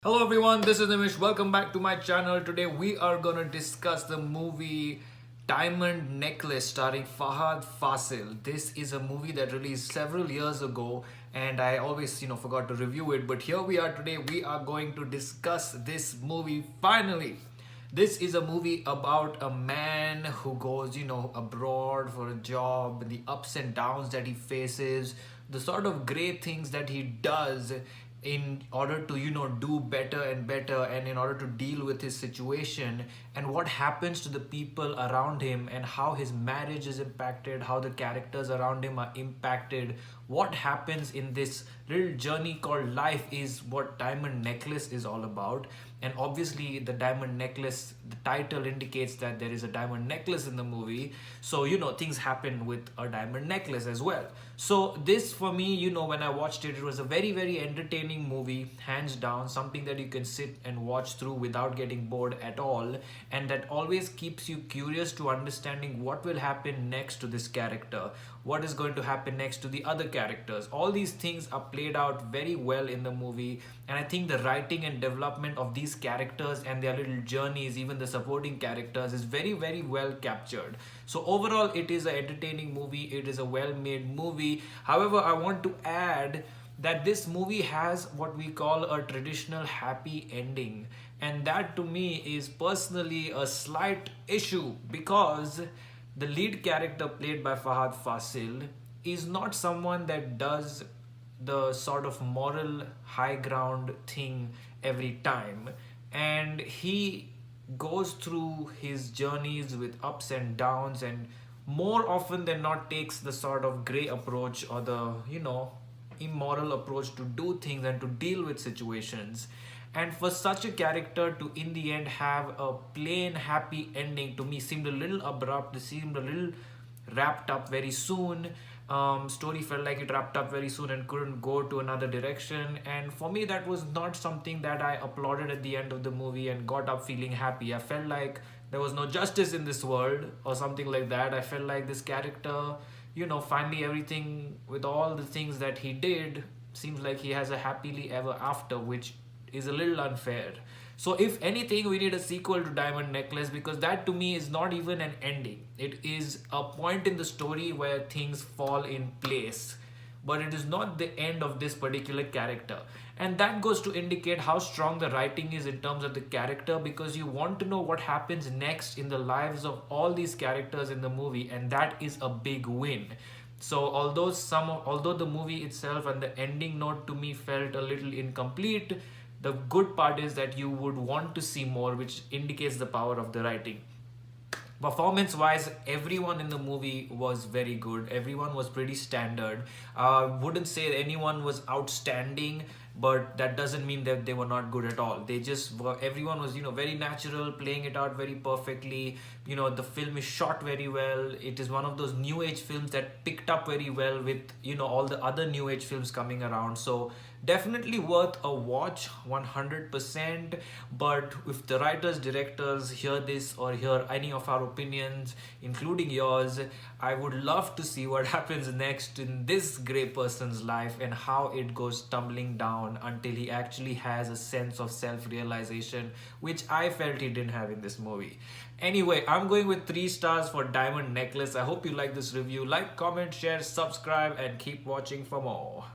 Hello everyone, this is Nimish. Welcome back to my channel. Today we are gonna discuss the movie Diamond Necklace starring Fahad Fasil. This is a movie that released several years ago and I always forgot to review it, but here we are today. We are going to discuss this movie finally. This is a movie about a man who goes, abroad for a job, the ups and downs that he faces, the sort of great things that he does in order to do better and better, and in order to deal with his situation, and what happens to the people around him, and how his marriage is impacted, how the characters around him are impacted. What happens in this little journey called life is what Diamond Necklace is all about. And obviously the diamond necklace, the title indicates that there is a diamond necklace in the movie, so things happen with a diamond necklace as well. So this, for me, when I watched it, it was a very, very entertaining movie, hands down, something that you can sit and watch through without getting bored at all, and that always keeps you curious to understanding what will happen next to this character, what is going to happen next to the other characters. All these things are played out very well in the movie, and I think the writing and development of these characters and their little journeys, even the supporting characters, is very, very well captured. So overall, it is an entertaining movie, it is a well-made movie. However, I want to add that this movie has what we call a traditional happy ending, and that to me is personally a slight issue, because the lead character played by Fahad Fasil is not someone that does the sort of moral high ground thing every time, and he goes through his journeys with ups and downs, and more often than not takes the sort of gray approach, or the immoral approach to do things and to deal with situations. And for such a character to in the end have a plain happy ending, to me seemed a little abrupt. It seemed a little wrapped up very soon. Story felt like it wrapped up very soon and couldn't go to another direction. And for me, that was not something that I applauded at the end of the movie and got up feeling happy. I felt like there was no justice in this world or something like that. I felt like this character, finally everything with all the things that he did seems like he has a happily ever after, which is a little unfair. So if anything, we need a sequel to Diamond Necklace, because that to me is not even an ending. It is a point in the story where things fall in place, but it is not the end of this particular character. And that goes to indicate how strong the writing is in terms of the character, because you want to know what happens next in the lives of all these characters in the movie, and that is a big win. So although the movie itself and the ending note to me felt a little incomplete, the good part is that you would want to see more, which indicates the power of the writing. Performance wise, everyone in the movie was very good. Everyone was pretty standard. Wouldn't say anyone was outstanding, but that doesn't mean that they were not good at all. They just were, everyone was very natural, playing it out very perfectly. The film is shot very well. It is one of those new age films that picked up very well with all the other new age films coming around. So definitely worth a watch, 100%. But if the writers, directors hear this or hear any of our opinions, including yours, I would love to see what happens next in this grey person's life, and how it goes tumbling down until he actually has a sense of self-realization, which I felt he didn't have in this movie. Anyway, I'm going with 3 stars for Diamond Necklace. I hope you like this review. Like, comment, share, subscribe, and keep watching for more.